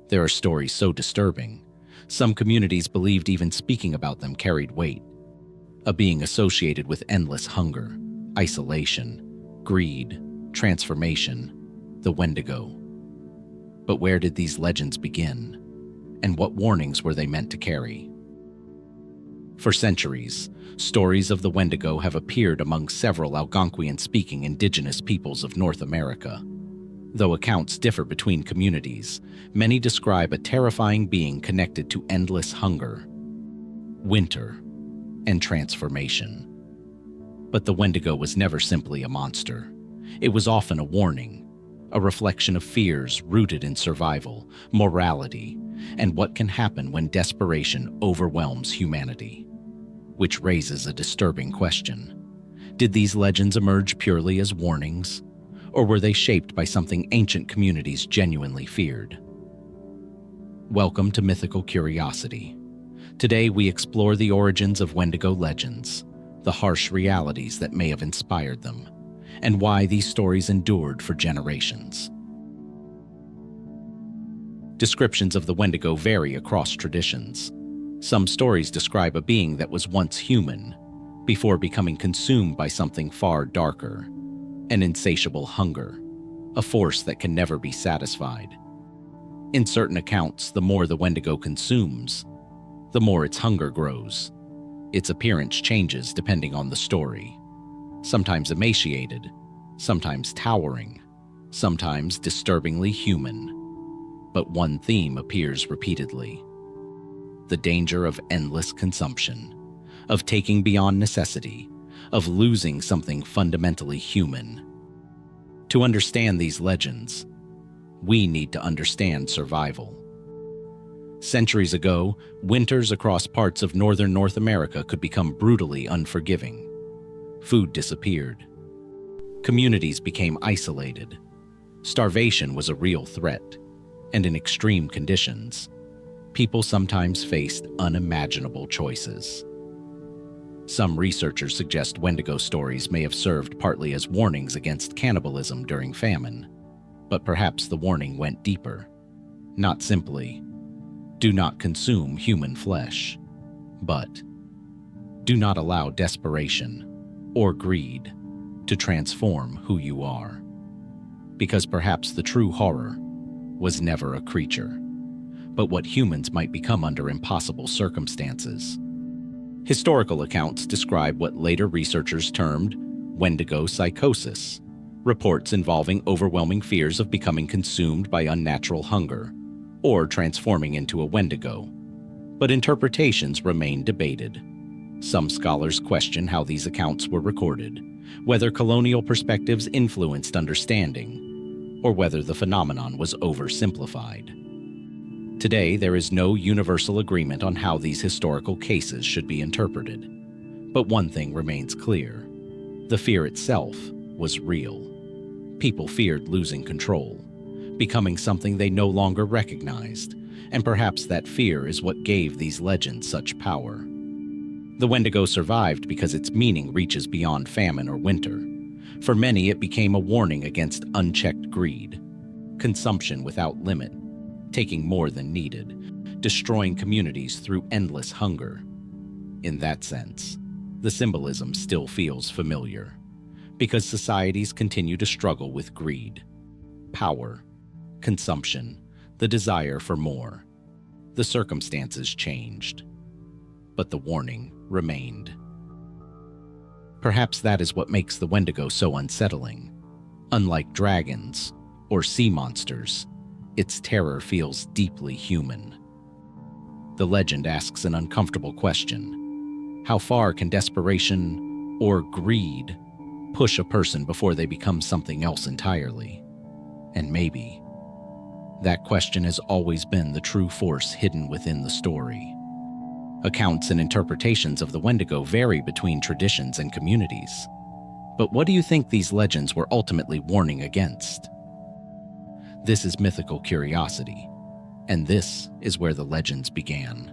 There are stories so disturbing, some communities believed even speaking about them carried weight. A being associated with endless hunger, isolation, greed, transformation, the Wendigo. But where did these legends begin? And what warnings were they meant to carry? For centuries, stories of the Wendigo have appeared among several Algonquian-speaking indigenous peoples of North America. Though accounts differ between communities, many describe a terrifying being connected to endless hunger, winter, and transformation. But the Wendigo was never simply a monster. It was often a warning, a reflection of fears rooted in survival, morality, and what can happen when desperation overwhelms humanity. Which raises a disturbing question. Did these legends emerge purely as warnings, or were they shaped by something ancient communities genuinely feared? Welcome to Mythical Curiosity. Today we explore the origins of Wendigo legends, the harsh realities that may have inspired them, and why these stories endured for generations. Descriptions of the Wendigo vary across traditions. Some stories describe a being that was once human, before becoming consumed by something far darker, an insatiable hunger, a force that can never be satisfied. In certain accounts, the more the Wendigo consumes, the more its hunger grows. Its appearance changes depending on the story. Sometimes emaciated, sometimes towering, sometimes disturbingly human. But one theme appears repeatedly: the danger of endless consumption, of taking beyond necessity, of losing something fundamentally human. To understand these legends, we need to understand survival. Centuries ago, winters across parts of northern North America could become brutally unforgiving. Food disappeared. Communities became isolated. Starvation was a real threat, and in extreme conditions, people sometimes faced unimaginable choices. Some researchers suggest Wendigo stories may have served partly as warnings against cannibalism during famine, but perhaps the warning went deeper. Not simply, do not consume human flesh, but do not allow desperation or greed to transform who you are. Because perhaps the true horror was never a creature, but what humans might become under impossible circumstances. Historical accounts describe what later researchers termed Wendigo psychosis, reports involving overwhelming fears of becoming consumed by unnatural hunger or transforming into a Wendigo. But interpretations remain debated. Some scholars question how these accounts were recorded, whether colonial perspectives influenced understanding, or whether the phenomenon was oversimplified. Today, there is no universal agreement on how these historical cases should be interpreted. But one thing remains clear: the fear itself was real. People feared losing control, becoming something they no longer recognized, and perhaps that fear is what gave these legends such power. The Wendigo survived because its meaning reaches beyond famine or winter. For many, it became a warning against unchecked greed, consumption without limit, taking more than needed, destroying communities through endless hunger. In that sense, the symbolism still feels familiar, because societies continue to struggle with greed, power, consumption, the desire for more. The circumstances changed, but the warning remained. Perhaps that is what makes the Wendigo so unsettling. Unlike dragons or sea monsters, its terror feels deeply human. The legend asks an uncomfortable question: how far can desperation or greed push a person before they become something else entirely? And maybe that question has always been the true force hidden within the story. Accounts and interpretations of the Wendigo vary between traditions and communities. But what do you think these legends were ultimately warning against? This is Mythical Curiosity, and this is where the legends began.